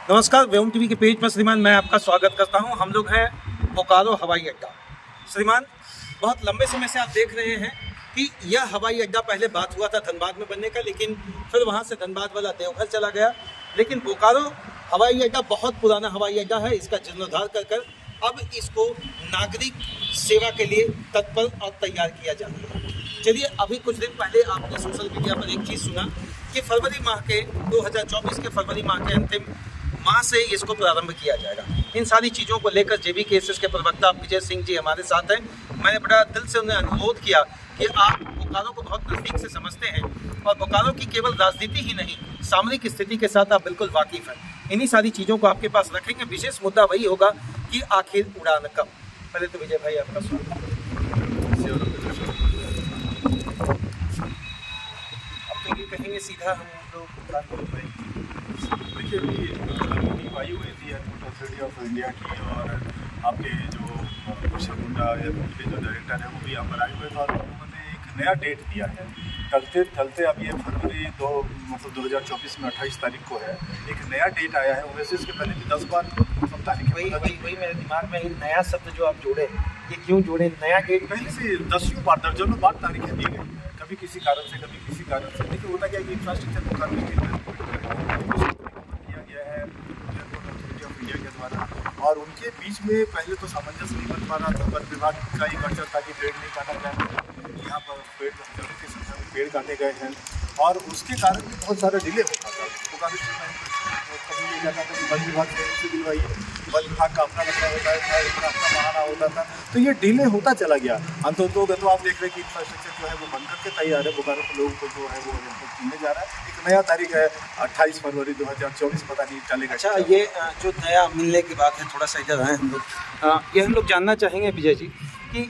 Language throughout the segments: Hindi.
नमस्कार, व्योम टीवी के पेज पर श्रीमान मैं आपका स्वागत करता हूं। हम लोग हैं बोकारो हवाई अड्डा। श्रीमान, बहुत लंबे समय से आप देख रहे हैं कि यह हवाई अड्डा पहले बात हुआ था धनबाद में बनने का, लेकिन फिर वहां से धनबाद वाला देवघर चला गया। लेकिन बोकारो हवाई अड्डा बहुत पुराना हवाई अड्डा है। इसका जीर्णोद्धार कर अब इसको नागरिक सेवा के लिए तत्पर और तैयार किया जा रहा है। चलिए, अभी कुछ दिन पहले आपने सोशल मीडिया पर एक चीज़ सुना कि फरवरी माह के 2024 के फरवरी माह के अंतिम माह से इसको प्रारंभ किया जाएगा। इन सारी चीज़ों को लेकर JBKSS के प्रवक्ता विजय सिंह जी हमारे साथ हैं। मैंने बड़ा दिल से उन्हें अनुरोध किया कि आप बोकारो को बहुत नज़दीक से समझते हैं और बोकारो की केवल राजनीति ही नहीं, सामरिक स्थिति के साथ आप बिल्कुल वाकिफ़ हैं। इन्हीं सारी चीज़ों को आपके पास रखेंगे। विशेष मुद्दा वही होगा कि आखिर उड़ान कब। पहले तो विजय भाई आपका स्वागत। अब तो ये कहेंगे सीधा हम लोग देखिए, मीटिंग आई हुई थी एयरपोर्ट अथॉरिटी ऑफ इंडिया की, और आपके जो शकुंडा एयरपोर्ट के जो डायरेक्टर है वो भी यहाँ पर आए हुए थे, और उन्होंने एक नया डेट दिया है। चलते अब ये फरवरी 2024 में 28 तारीख को है, एक नया डेट आया है। वैसे इसके पहले भी 10 बार तारीख वही मेरे दिमाग में नया शब्द जो आप जोड़े, ये क्यों जोड़े? नया डेट पहले से 10 बार दर्जनों बार तारीखें दी गई, कभी किसी कारण से कभी किसी कारण से। देखिए, होता क्या है कि इंफ्रास्ट्रक्चर को काफ़ी किया गया है एयरपोर्ट अथॉरिटी ऑफ इंडिया के द्वारा, और उनके बीच में पहले तो सामंजस्य नहीं बन पा रहा था। वन विभाग का ही वर्चर था कि पेड़ नहीं काटा जाए। यहाँ पर पेड़ हजारों की संख्या में पेड़ काटे गए हैं, और उसके कारण भी बहुत सारा डिले होता था। तो काफ़ी कभी ये जाता था कि वन विभाग से दिलवाइए, वन विभाग का अपना लगा होता था, अपना बहाना होता था, तो ये डिले होता चला गया। अंततः तो आप देख रहे हैं कि इंफ्रास्ट्रक्चर जो है वो बनकर के तैयार है। बोकारो के लोगों को जो है वो मिलने जा रहा है। एक नया तारीख है 28 फरवरी 2024, पता नहीं चलेगा। अच्छा, ये जो नया मिलने की बात है, थोड़ा सा इधर आए हम लोग। ये हम लोग जानना चाहेंगे विजय जी कि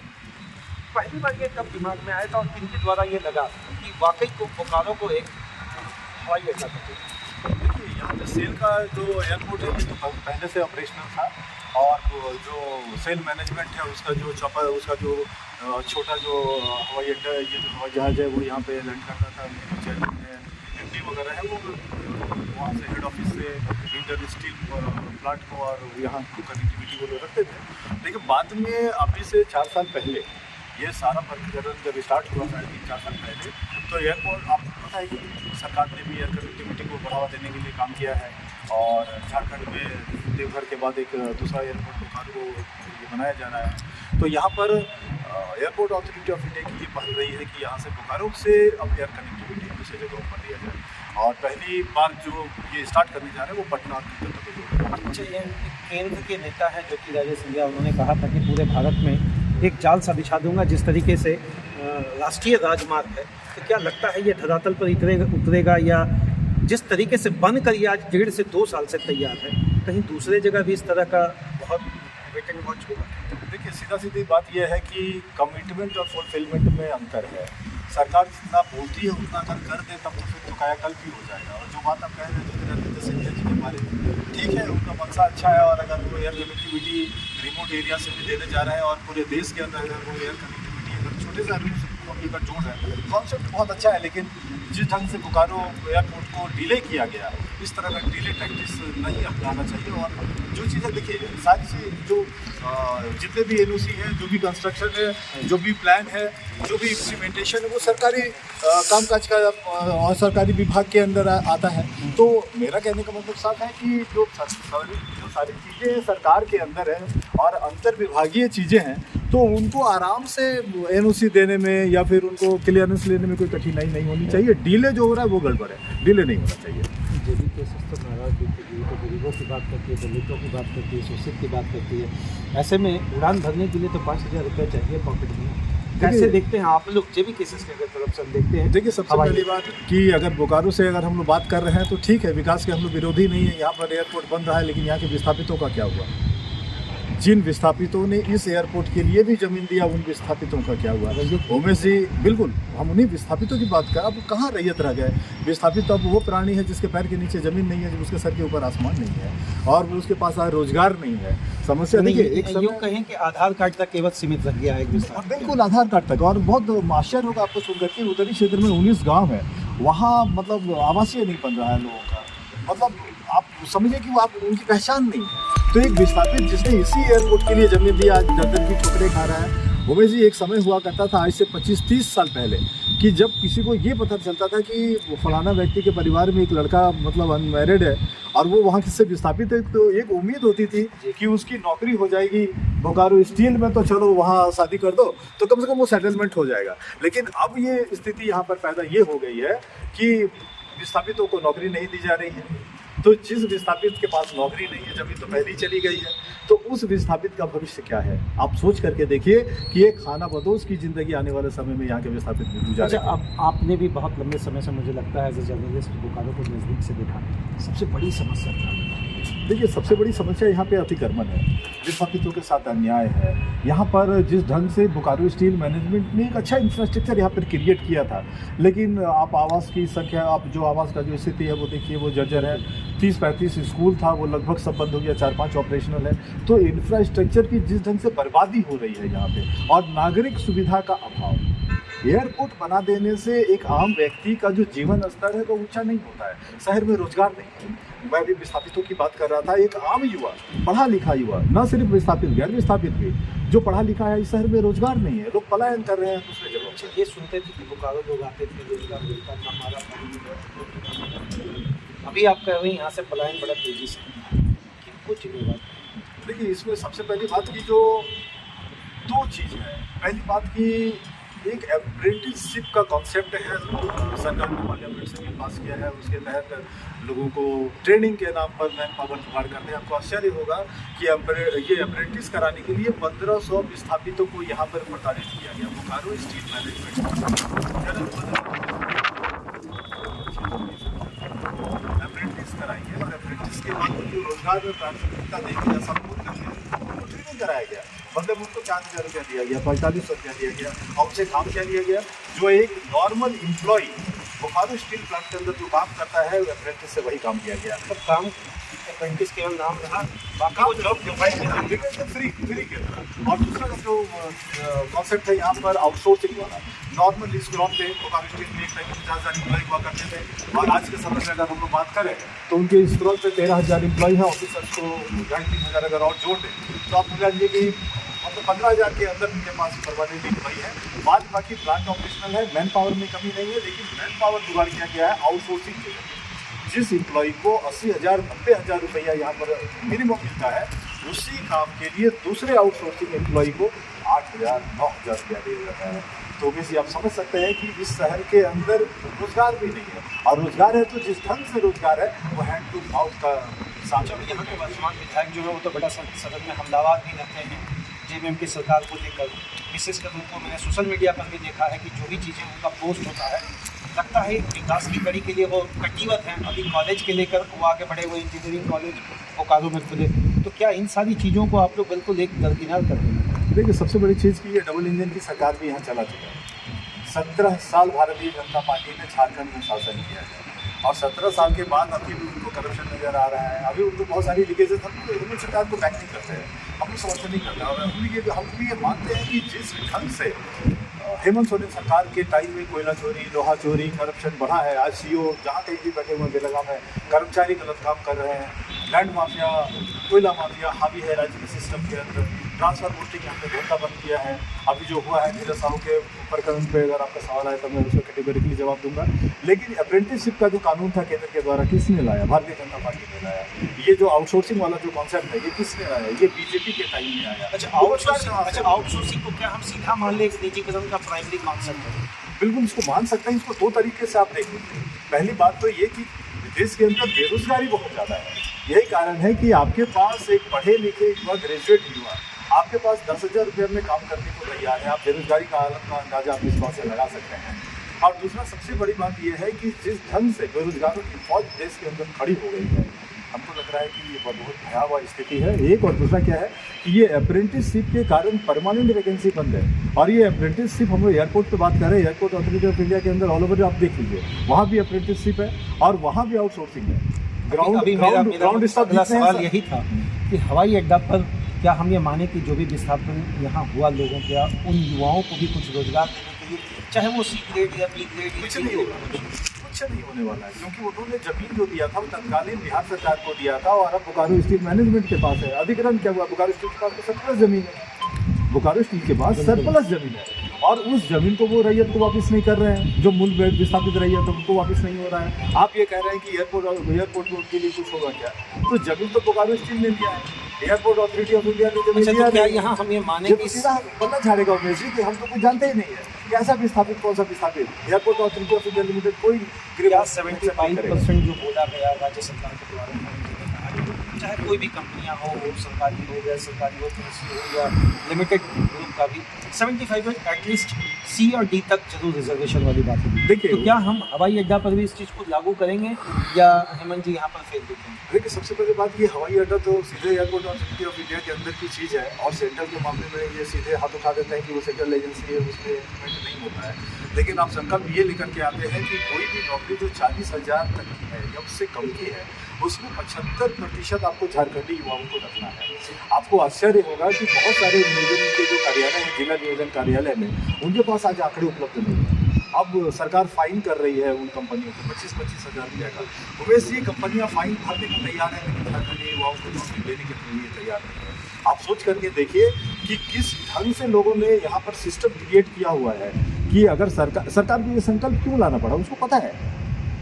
पहली बार ये कब दिमाग में आया था और किनके द्वारा ये लगा कि वाकई को बोकारो को एक हवाई अड्डा करते। देखिए, यहाँ पे सेल का जो एयरपोर्ट है ये तो पहले से ऑपरेशनल था, और जो सेल मैनेजमेंट है उसका जो चौपर, उसका जो छोटा जो हवाई अड्डा है, ये जो हवाई जहाज़ है वो यहाँ पे लैंड करता था। चेयरमैन है, MD वगैरह है, वो वहाँ से हेड ऑफिस से इंटर स्टील प्लांट को और यहाँ को कनेक्टिविटी को लोग रखते थे। लेकिन बाद में अभी से 4 साल पहले ये सारा प्रक्रिया जब स्टार्ट हुआ था 3-4 साल पहले, तो एयरपोर्ट आपको पता है कि सरकार ने भी एयर कनेक्टिविटी को बढ़ावा देने के लिए काम किया है, और झारखंड में देवघर के बाद एक दूसरा एयरपोर्ट बोकारो को ये बनाया जा रहा है। तो यहाँ पर एयरपोर्ट अथॉरिटी ऑफ इंडिया की ये पहल रही है कि यहाँ से बोकारो से अब एयर कनेक्टिविटी दूसरी जगहों पर दिया जाए, और पहली बार जो ये स्टार्ट करने जा रहे हैं वो पटना और तिरुपति को। अच्छा, ये केंद्र के नेता है जो कि राजेश सिंधिया, उन्होंने कहा था कि पूरे भारत में एक जाल सा बिछा दूंगा जिस तरीके से राष्ट्रीय राजमार्ग है। तो क्या लगता है ये धरातल पर उतरेगा, या जिस तरीके से बनकर ये आज 1.5 से 2 साल से तैयार है, कहीं दूसरे जगह भी इस तरह का बहुत वेटिंग वॉच होगा? देखिए, सीधी बात यह है कि कमिटमेंट और फुलफिलमेंट में अंतर है। सरकार जितना बोलती है उतना अगर कर दे तब तो फिर तो कायाकल्प ही हो जाएगा। और जो बात आप कह रहे हैं जो सिंधिया जी के बारे में, ठीक है, उनका मनसा अच्छा है, और अगर वो एयर कनेक्टिविटी रिमोट एरिया से भी देने जा रहे हैं और पूरे देश के अंदर अगर वो एयर कनेक्टिविटी अगर छोटे से आदमी को अगर जोड़ रहे हैं, कॉन्सेप्ट बहुत अच्छा है। लेकिन जिस ढंग से बोकारो एयरपोर्ट को डिले किया गया, इस तरह का डिले प्रैक्टिस नहीं अपनाना चाहिए। और जो चीज़ें देखिए, सारी चीज़ जो जितने भी NOC है, जो भी कंस्ट्रक्शन है, जो भी प्लान है, जो भी इम्प्लीमेंटेशन है, वो सरकारी कामकाज का और सरकारी विभाग के अंदर आता है। तो मेरा कहने का मतलब साफ है कि जो सारी चीज़ें सरकार के अंदर है और अंतर विभागीय चीज़ें हैं, तो उनको आराम से NOC देने में या फिर उनको क्लियरेंस लेने में कोई कठिनाई नहीं होनी चाहिए। डिले जो हो रहा है वो गड़बड़ है, डिले नहीं होना चाहिए। JBKSS तो नाराज होती है, तो गरीबों की बात करती है, दलितों की बात करती है, शोषित की बात करती है। ऐसे में उड़ान भरने के लिए तो 5,000 रुपये चाहिए पॉकेट में। कैसे देखते हैं आप लोग JBKSS के तरफ से देखते हैं? देखिए, सबसे पहली बात कि अगर बोकारो से अगर हम लोग बात कर रहे हैं तो ठीक है, विकास के हम लोग विरोधी नहीं है। यहाँ पर एयरपोर्ट बन रहा है, लेकिन यहाँ के विस्थापितों का क्या हुआ? जिन विस्थापितों ने इस एयरपोर्ट के लिए भी ज़मीन दिया, उन विस्थापितों का क्या हुआ? उमेश जी, बिल्कुल हम उन्हीं विस्थापितों की बात कर। अब कहाँ रैयत रह गए? विस्थापित तो अब वो प्राणी है जिसके पैर के नीचे ज़मीन नहीं है, उसके सर के ऊपर आसमान नहीं है, और उसके पास रोजगार नहीं है। समस्या देखिए, एक समय कहें कि आधार कार्ड तक केवल सीमित रह गया है। बिल्कुल, आधार कार्ड तक। और बहुत आश्चर्य होगा आपको सुनकर के उत्तरी क्षेत्र में 19 गाँव है, वहाँ मतलब आवासीय नहीं बन रहा है लोगों का। मतलब आप समझिए कि वो आप उनकी पहचान नहीं है। तो एक विस्थापित जिसने इसी एयरपोर्ट के लिए जमीन दी आज दर्जन की ठोकरें खा रहा है। उमेश जी, एक समय हुआ करता था आज से 25-30 साल पहले कि जब किसी को ये पता चलता था कि फलाना व्यक्ति के परिवार में एक लड़का मतलब अनमैरिड है और वो वहाँ किससे विस्थापित है, तो एक उम्मीद होती थी कि उसकी नौकरी हो जाएगी बोकारो स्टील में, तो चलो वहाँ शादी कर दो तो कम से कम वो सेटलमेंट हो जाएगा। लेकिन अब ये स्थिति यहाँ पर पैदा ये हो गई है कि विस्थापितों को नौकरी नहीं दी जा रही है। तो जिस विस्थापित के पास नौकरी नहीं है, जमीन तो पहले ही चली गई है, तो उस विस्थापित का भविष्य क्या है? आप सोच करके देखिए कि एक खाना बदोश की जिंदगी आने वाले समय में यहाँ के विस्थापित गुजारे। अच्छा, अब आपने भी बहुत लंबे समय से, मुझे लगता है एज ए जर्नलिस्ट, बोकारो को नज़दीक से देखा, सबसे बड़ी समस्या क्या है? देखिए, सबसे बड़ी समस्या यहाँ पे अतिक्रमण है, विस्थापितों के साथ अन्याय है। यहाँ पर जिस ढंग से बोकारो स्टील मैनेजमेंट ने एक अच्छा इंफ्रास्ट्रक्चर यहाँ पर क्रिएट किया था, लेकिन आप आवास की संख्या, आप जो आवास का जो स्थिति है वो देखिए, वो जर्जर है। 30-35 स्कूल था, वो लगभग सब बंद हो गया, 4-5 ऑपरेशनल है। तो इंफ्रास्ट्रक्चर की जिस ढंग से बर्बादी हो रही है यहाँ पे, और नागरिक सुविधा का अभाव। एयरपोर्ट बना देने से एक आम व्यक्ति का जो जीवन स्तर है वो ऊंचा नहीं होता है, शहर में रोजगार नहीं है। मैं भी विस्थापितों की बात कर रहा था, एक आम युवा, पढ़ा लिखा युवा, न सिर्फ विस्थापित, गैर विस्थापित भी, जो पढ़ा लिखा है, इस शहर में रोजगार नहीं है, लोग पलायन कर रहे हैं दूसरे जगहों से। ये सुनते थे कि बोकारो लोग आते थे, रोजगार मिलता था, हमारा अभी आप कह रहे हैं यहाँ से पलायन बड़ा तेजी से कि कुछ नहीं बात। देखिए, इसमें सबसे पहली बात की जो दो चीज़ है। पहली बात की एक अप्रेंटिसशिप का कॉन्सेप्ट है, सरकार ने पार्लियामेंट से भी पास किया है। उसके तहत लोगों को ट्रेनिंग के नाम पर मैन पावर जुगाड़ करते हैं। आपको आश्चर्य होगा कि ये अप्रेंटिस कराने के लिए 1500 विस्थापितों को यहाँ पर प्रताड़ित किया गया। बोकारो स्टील मैनेजमेंट अप्रेंटिस कराइए और अप्रेंटिस के बाद जो रोजगार में प्राथमिकता देगी या सबूत करके ट्रेनिंग कराया गया। मतलब उनको 4000 रुपया दिया गया, 4500 रुपया दिया गया, और उनसे काम क्या लिया गया? जो एक normal employee Bokaro steel plant के अंदर जो काम करता है, वो अप्रेंटिस से वही काम किया गया। तो काम अप्रेंटिस केवल नाम रहा, बाकी वो जॉब फ्री के तरह। और दूसरा जो कॉन्सेप्ट है यहाँ पर आउटसोर्सिंग वाला, नॉर्मल इस ग्राउंड पे बोकारो स्टील में एक टाइम 50,000 एम्प्लॉय हुआ करते थे, और आज के समय में अगर हम लोग बात करें तो उनके इस ग्राउंड पे 13,000 एम्प्लॉय हैं। ऑफिसर्स को 3,500 अगर और जोड़ दें तो आप मिला लीजिए कि मतलब 15,000 के अंदर उनके पास परमानेंट एम्प्लॉय है। बाकी प्लांट ऑपरेशनल है, मैन पावर में कमी नहीं है, लेकिन मैन पावर जुगाड़ किया गया है आउटसोर्सिंग के लिए। जिस एम्प्लॉय को 80,000 90,000 रुपया यहाँ पर मिनिमम मिलता है, उसी काम के लिए दूसरे आउटसोर्सिंग एम्प्लॉय को 8,000 9,000 रुपया दिया जाता है। तो वैसे आप समझ सकते हैं कि इस शहर के अंदर रोजगार भी नहीं है, और रोजगार है तो जिस ढंग से रोजगार है वो हैंड टू माउथ का साझा। यहाँ के वर्तमान विधायक जो है वो तो बड़ा सदन में हमलावर भी रहते हैं जेबीएम की सरकार को लेकर। विशेषकर उनको मैंने सोशल मीडिया पर भी देखा है कि जो भी चीज़ें उनका पोस्ट होता है, लगता है विकास की कड़ी के लिए वो कटिबद्ध हैं। अभी कॉलेज के लेकर वो आगे बढ़े हुए, इंजीनियरिंग कॉलेज बोकारो में खुले, तो क्या इन सारी चीज़ों को आप लोग बिल्कुल एक दरकिनार कर देंगे? देखिए, सबसे बड़ी चीज़ की ये डबल इंजन की सरकार भी यहाँ चला चुका है। 17 साल भारतीय जनता पार्टी ने झारखंड में शासन किया है, और 17 साल के बाद अभी भी उनको करप्शन नजर आ रहा है। अभी उनको बहुत सारी लीकेजेस, हम सरकार को बैक नहीं करते हैं, हम समर्थन नहीं करते, और हम भी ये मानते हैं कि जिस ढंग से हेमंत सोरेन सरकार के टाइम में कोयला चोरी, लोहा चोरी, करप्शन बढ़ा है, आज सीओ जहाँ कहीं भी बैठे हुए बेलगाम है, कर्मचारी गलत काम कर रहे हैं, लैंड माफिया, कोयला माफिया हावी है राज्य के सिस्टम के अंदर, ट्रांसफर पोस्टिंग हमने धंधा बंद किया है। अभी जो हुआ है नीरज साहू के प्रकरण पे अगर आपका सवाल आए तो मैं उसको कैटेगोरिकली जवाब दूंगा। लेकिन अप्रेंटिसशिप का जो कानून था केंद्र के द्वारा, किसने लाया? भारतीय जनता पार्टी ने लाया। ये जो आउटसोर्सिंग वाला जो कॉन्सेप्ट है, ये किसने लाया? ये बीजेपी के टाइम में आया। अच्छा, आउटसोर्सिंग को क्या हम सीधा मान ले निजीकरण का प्राइमरी कॉन्सेप्ट है? बिल्कुल इसको मान सकते हैं। इसको दो तरीके से आप देख लीजिए। पहली बात तो ये कि देश के अंदर बेरोजगारी बहुत ज़्यादा है। यही कारण है कि आपके पास एक पढ़े लिखे युवा, ग्रेजुएट युवा, आपके पास 10,000 रुपये में काम करने को तैयार है। आप बेरोजगारी का हालत का अंदाजा आप इस बात से लगा सकते हैं। और दूसरा सबसे बड़ी बात यह है कि जिस ढंग से बेरोजगारों की फौज देश के अंदर खड़ी हो गई है, हमको लग रहा है कि ये बहुत भयावह स्थिति है। एक और दूसरा क्या है कि ये अप्रेंटिसशिप के कारण परमानेंट वैकेंसी बंद है। और ये अप्रेंटिसशिप, हम लोग एयरपोर्ट पे बात कर रहे हैं, एयरपोर्ट अथॉरिटी ऑफ इंडिया के अंदर ऑल ओवर आप देख लीजिए, वहाँ भी अप्रेंटिसशिप है और वहाँ भी आउटसोर्सिंग है। ग्राउंड सवाल यही था कि हवाई अड्डा पर क्या हम ये माने कि जो भी विस्थापन यहाँ हुआ लोगों के, उन युवाओं को भी कुछ रोजगार देने के चाहिए, चाहे वो सी ग्रेड या बी ग्रेड कुछ नहीं होगा, कुछ नहीं होने वाला है, क्योंकि उन्होंने जमीन जो दिया था वो तत्कालीन बिहार सरकार को दिया था और अब बोकारो स्टील मैनेजमेंट के पास है। अधिग्रहण क्या हुआ, बोकारो स्टील के पास तो सरप्लस जमीन है, बोकारो स्टील के पास सरप्लस जमीन है और उस जमीन को वो रैयत को वापस नहीं कर रहे हैं, जो मूल विस्थापित रैयत है उनको वापस नहीं हो रहा है। आप ये कह रहे हैं कि एयरपोर्ट रोड के लिए कुछ होगा क्या, तो जमीन तो बोकारो स्टील ने लिया है, एयरपोर्ट अथॉरिटी ऑफ इंडिया ने जमीन अच्छा, तो क्या यहाँ हम ये माने कि सीधा बनना झाड़ेगा उमेश जी कि हम तो कुछ जानते ही नहीं है कैसा विस्थापित कौन सा विस्थापित। Airport authority of India limited कोई क्या 75% जो बोला गया राज्य सरकार के द्वारा, चाहे कोई भी कंपनियां हो, सरकारी हो, गैर सरकारी हो, कृषि हो या लिमिटेड ग्रुप का भी 75 एटलीस्ट सी और डी तक जरूर रिजर्वेशन वाली बात है। देखिए, तो क्या हम हवाई अड्डा पर भी इस चीज़ को लागू करेंगे या हेमंत जी यहाँ पर फेल देखेंगे? देखिए, सबसे पहले बात ये हवाई अड्डा तो सीधे एयरपोर्ट अथॉरिटी ऑफ इंडिया के अंदर की चीज़ है और सेंट्रल के मामले में ये सीधे हाथ उठा देते हैं कि वो सेंट्रल एजेंसी है, उसमें इम्प्लीमेंट नहीं होता है। लेकिन आप संकल्प ये लेकर के आते हैं कि कोई भी नौकरी जो 40,000 तक की है या उससे कम की है उसमें 75% आपको झारखंडी युवाओं को रखना है। आपको आश्चर्य होगा कि बहुत सारे नियोजन के जो कार्यालय हैं, जिला नियोजन कार्यालय में, उनके पास आज आंकड़े उपलब्ध नहीं है। अब सरकार फाइन कर रही है उन कंपनियों को 25-25 हज़ार रुपये का। वैसे ये कंपनियां फाइन भरने को तैयार है, लेकिन झारखंडी युवाओं को नौकरी देने के लिए तैयार नहीं है। आप सोच करके देखिए कि किस ढंग से लोगों ने यहाँ पर सिस्टम क्रिएट किया हुआ है कि अगर सरकार को ये संकल्प क्यों लाना पड़ा, उसको पता है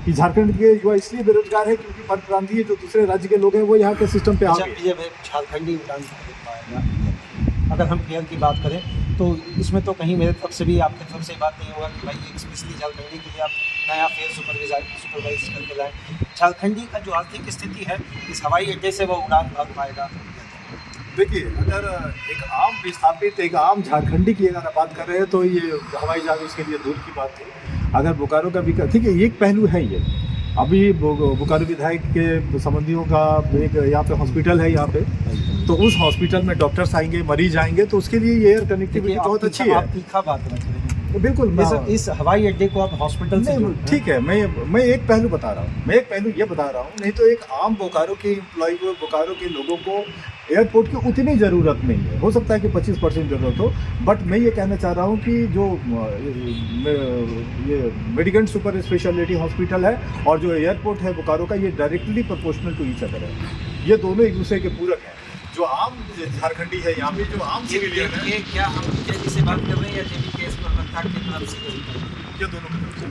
कि झारखंड के युवा इसलिए बेरोजगार है क्योंकि परप्रांतीय जो दूसरे राज्य के लोग हैं वो यहाँ के सिस्टम पे आ गए। झारखंडी उड़ान पाएगा, अगर हम फेयर की बात करें तो इसमें तो कहीं मेरे तरफ से भी आपकी तरफ से बात नहीं होगा कि भाई एक्सप्रेसली झारखंडी के लिए आप नया फेयर सुपरवाइज करके लाएँ। झारखंडी का जो आर्थिक स्थिति है इस हवाई अड्डे से वो उड़ान भर पाएगा? देखिए, अगर एक आम विस्थापित, एक आम झारखंडी की अगर बात कर रहे हैं तो ये हवाई जहाज उसके लिए दूर की बात थी। अगर बोकारो का विकास, ठीक है, एक पहलू है ये, अभी बोकारो विधायक के संबंधियों का एक यहाँ पे हॉस्पिटल है यहाँ पे, तो उस हॉस्पिटल में डॉक्टर्स आएंगे, मरीज आएंगे, तो उसके लिए ये एयर कनेक्टिविटी बहुत अच्छी है। आप तीखा बात रख रहे हैं, बिल्कुल। इस हवाई अड्डे को आप हॉस्पिटल से ठीक है, मैं एक पहलू बता रहा हूँ, ये बता रहा हूँ, नहीं तो एक आम बोकारो के एम्प्लॉय को, बोकारो के लोगों को एयरपोर्ट की उतनी ज़रूरत नहीं है। हो सकता है कि 25% ज़रूरत हो, बट मैं ये कहना चाह रहा हूँ कि जो ये मेडिकल सुपर स्पेशलिटी हॉस्पिटल है और जो एयरपोर्ट है बोकारो का, ये directly proportional to each other है। ये दोनों एक दूसरे के पूरक हैं। जो आम झारखंडी है यहाँ पे, जो आम सिविलियन है, ये क्या हम जेडी से बात कर रहे हैं या जेडी के प्रबंधक की तरफ से? ये दोनों की तरफ से,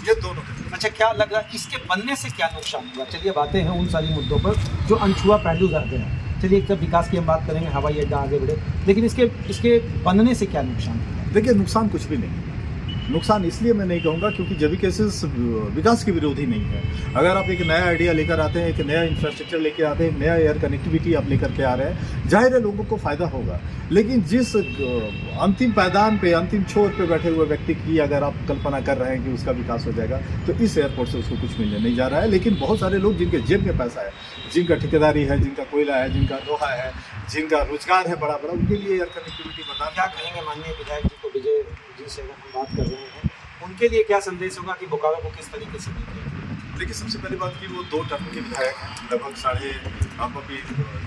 ये दोनों की तरफ। अच्छा, क्या लग रहा है इसके बनने से क्या नुकसान होगा? चलिए, बातें हैं उन सारी मुद्दों पर जो अनछुआ पहलू रहते हैं। चलिए, एक तरफ विकास की हम बात करेंगे, हवाई अड्डा आगे बढ़े, लेकिन इसके बनने से क्या नुकसान होगा? देखिए, नुकसान कुछ भी नहीं। नुकसान इसलिए मैं नहीं कहूँगा क्योंकि जब केसेस विकास के विरोधी नहीं है। अगर आप एक नया आइडिया लेकर आते हैं, एक नया इंफ्रास्ट्रक्चर लेकर आते हैं, नया एयर कनेक्टिविटी आप लेकर के आ रहे हैं, जाहिर है लोगों को फ़ायदा होगा। लेकिन जिस अंतिम पायदान पे, अंतिम छोर पे बैठे हुए व्यक्ति की अगर आप कल्पना कर रहे हैं कि उसका विकास हो जाएगा, तो इस एयरपोर्ट से उसको कुछ मिलने नहीं जा रहा है। लेकिन बहुत सारे लोग जिनके जेब में पैसा है, जिनका ठेकेदारी है, जिनका कोयला है, जिनका लोहा है, जिनका रोजगार है बड़ा बड़ा, उनके लिए एयर कनेक्टिविटी बता। क्या कहेंगे माननीय विधायक जी को, विजय जी से अगर हम बात कर रहे हैं, उनके लिए क्या संदेश होगा कि बोकारो को किस तरीके से देखें? देखिए, सबसे पहली बात कि वो 2 टर्म के विधायक हैं, लगभग अब अभी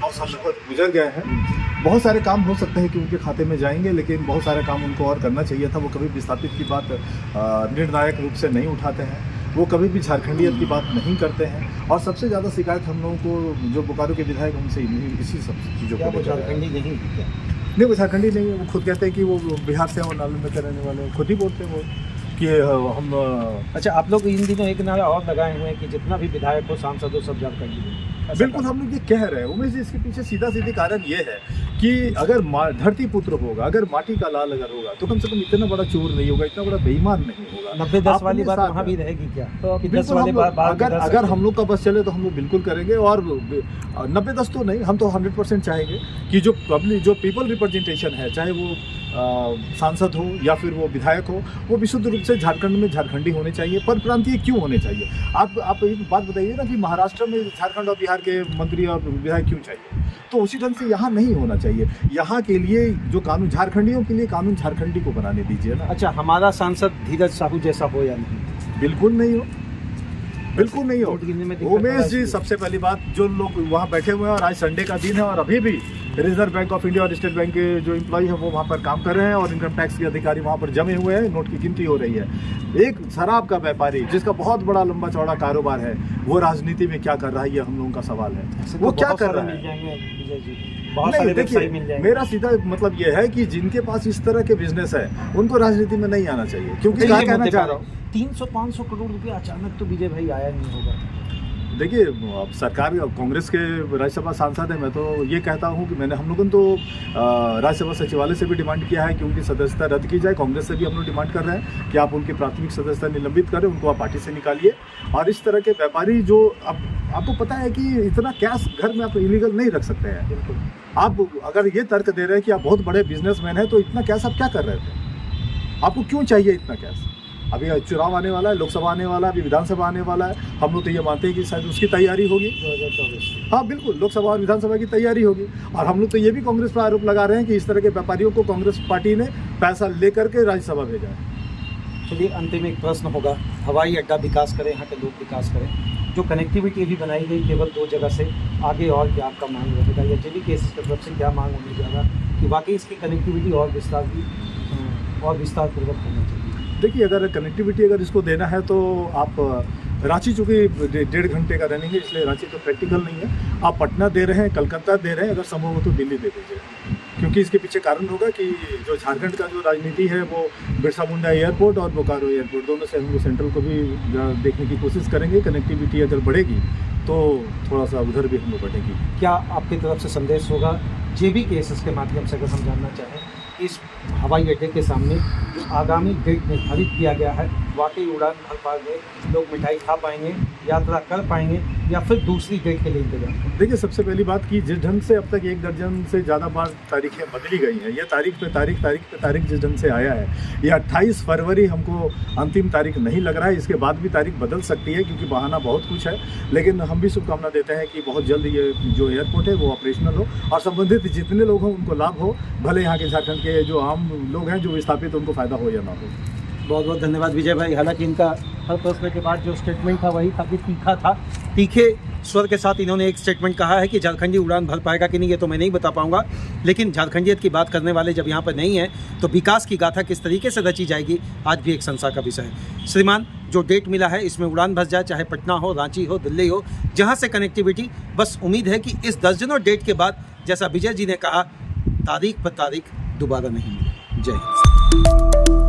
9 साल लगभग गुजर गए हैं। बहुत सारे काम हो सकते हैं कि उनके खाते में जाएंगे, लेकिन बहुत सारे काम उनको और करना चाहिए था। वो कभी विस्थापित की बात निर्णायक रूप से नहीं उठाते हैं, वो कभी भी झारखंडियत की बात नहीं करते हैं। और सबसे ज़्यादा शिकायत हम लोगों को जो बोकारो के विधायक उनसे इसी सब चीज़ों को। झारखंडी नहीं, नहीं, वो झारखंडी नहीं है। वो खुद कहते हैं कि वो बिहार से और नालंदा के रहने वाले, खुद ही बोलते हैं वो कि हम। अच्छा, आप लोग इन दिनों एक नारा और लगाए हुए हैं कि जितना भी विधायक हो, सांसद हो, सब झारखंडी हो। बिल्कुल, हम लोग ये कह रहे हैं उमेश जी। इसके पीछे सीधा सीधे कारण ये है कि अगर धरती पुत्र होगा, अगर माटी का लाल अगर होगा, तो कम से कम इतना बड़ा चोर नहीं होगा, इतना बड़ा बेईमान नहीं होगा। 90-10 वाली बात वहाँ भी रहेगी क्या? तो 10 वाली बात अगर हम लोग का बस चले तो हम लोग बिल्कुल करेंगे। और 90-10 तो नहीं, हम तो 100% चाहेंगे कि जो पीपल रिप्रेजेंटेशन है, चाहे वो सांसद हो या फिर वो विधायक हो, वो विशुद्ध रूप से झारखंड में झारखंडी होने चाहिए। पर प्रांतीय क्यों होने चाहिए? आप एक बात बताइए ना कि महाराष्ट्र में झारखंड और बिहार के मंत्री और विधायक क्यों चाहिए? तो उसी ढंग से यहाँ नहीं होना चाहिए। यहाँ के लिए जो कानून, झारखंडियों के लिए कानून झारखंडी को बनाने दीजिए ना। अच्छा, हमारा सांसद धीरज साहू जैसा हो या नहीं? बिल्कुल नहीं हो, बिल्कुल नहीं हो। उमेश जी, सबसे पहली बात, जो लोग वहाँ बैठे हुए हैं और आज संडे का दिन है और अभी भी रिजर्व बैंक ऑफ इंडिया और स्टेट बैंक के जो एम्प्लॉय हैं वो वहाँ पर काम कर रहे हैं और इनकम टैक्स के अधिकारी वहाँ पर जमे हुए हैं, नोट की गिनती हो रही है। एक शराब का व्यापारी जिसका बहुत बड़ा लंबा चौड़ा कारोबार है, वो राजनीति में क्या कर रहा है, ये हम लोगों का सवाल है। वो क्या कर रहा है? नहीं, देखिए मेरा सीधा मतलब ये है कि जिनके पास इस तरह के बिजनेस है उनको राजनीति में नहीं आना चाहिए। क्योंकि क्या कहना चाह रहा हूँ, 300-500 करोड़ रुपया अचानक तो विजय भाई आया नहीं होगा। देखिए अब सरकार कांग्रेस के राज्यसभा सांसद है, मैं तो ये कहता हूँ कि हम लोगों ने तो राज्यसभा सचिवालय से भी डिमांड किया है कि उनकी सदस्यता रद्द की जाए। कांग्रेस से भी हम लोग डिमांड कर रहे हैं कि आप उनकी प्राथमिक सदस्यता निलंबित करें, उनको आप पार्टी से निकालिए। और इस तरह के व्यापारी जो आपको पता है कि इतना कैश घर में आप इलीगल नहीं रख सकते हैं। बिल्कुल, आप अगर ये तर्क दे रहे हैं कि आप बहुत बड़े बिजनेसमैन हैं तो इतना कैश आप क्या कर रहे थे? आपको क्यों चाहिए इतना कैश? अभी चुनाव आने वाला है, लोकसभा आने वाला है, अभी विधानसभा आने वाला है। हम लोग तो ये मानते हैं कि शायद उसकी तैयारी होगी 2024। हाँ बिल्कुल, लोकसभा और विधानसभा की तैयारी होगी। और हम लोग तो ये भी कांग्रेस पर आरोप लगा रहे हैं कि इस तरह के व्यापारियों को कांग्रेस पार्टी ने पैसा लेकर के राज्यसभा भेजा है। चलिए, अंतिम एक प्रश्न होगा, हवाई अड्डा विकास करें, यहाँ के लोग विकास करें, जो कनेक्टिविटी भी बनाई गई केवल 2 जगह से, आगे और क्या आपका मांग रहेगा या जेबी केसेस की तरफ से क्या मांग होने जा रहा कि वाकई इसकी कनेक्टिविटी और विस्तारपूर्वक होना चाहिए? देखिए, अगर कनेक्टिविटी अगर इसको देना है तो आप रांची चूँकि 1.5 घंटे का रनिंग है, इसलिए रांची तो प्रैक्टिकल नहीं है। आप पटना दे रहे हैं, कलकत्ता दे रहे हैं, अगर संभव हो तो दिल्ली दे दीजिए। क्योंकि इसके पीछे कारण होगा कि जो झारखंड का जो राजनीति है वो बिरसा मुंडा एयरपोर्ट और बोकारो एयरपोर्ट, दोनों से हम लोग सेंट्रल को भी देखने की कोशिश करेंगे। कनेक्टिविटी अगर बढ़ेगी तो थोड़ा सा उधर भी हम लोग बढ़ेगी। क्या आपकी तरफ से संदेश होगा जेबी केसेस के माध्यम से, अगर हम जानना चाहें, इस हवाई अड्डे के सामने जो आगामी डेट निर्धारित किया गया है, वाकई उड़ान भर पाएंगे, लोग मिठाई खा पाएंगे, यात्रा कर पाएंगे, या फिर दूसरी डेट के लिए इंतजार करें? देखिए, सबसे पहली बात कि जिस ढंग से अब तक 1 दर्जन से ज़्यादा बार तारीखें बदली गई हैं, ये तारीख पे तारीख जिस ढंग से आया है, ये 28 फरवरी हमको अंतिम तारीख नहीं लग रहा है। इसके बाद भी तारीख बदल सकती है क्योंकि बहाना बहुत कुछ है। लेकिन हम भी शुभकामना देते हैं कि बहुत जल्द ये जो एयरपोर्ट है वो ऑपरेशनल हो और संबंधित जितने लोग हों उनको लाभ हो, भले यहाँ के झारखंड के जो आम लोग हैं जो विस्थापित उनको फ़ायदा हो या ना हो। बहुत बहुत धन्यवाद विजय भाई। हालांकि इनका हर प्रश्न के बाद जो स्टेटमेंट था वही काफ़ी तीखा था, तीखे स्वर के साथ इन्होंने एक स्टेटमेंट कहा है कि झारखंडी उड़ान भर पाएगा कि नहीं ये तो मैं नहीं बता पाऊंगा, लेकिन झारखंडियत की बात करने वाले जब यहाँ पर नहीं है तो विकास की गाथा किस तरीके से रची जाएगी आज भी एक संशय का विषय है। श्रीमान, जो डेट मिला है इसमें उड़ान भर जाए, चाहे पटना हो, रांची हो, दिल्ली हो, जहाँ से कनेक्टिविटी, बस उम्मीद है कि इस दर्जनों डेट के बाद जैसा विजय जी ने कहा, तारीख पर तारीख दोबारा नहीं मिले। जय हिंद।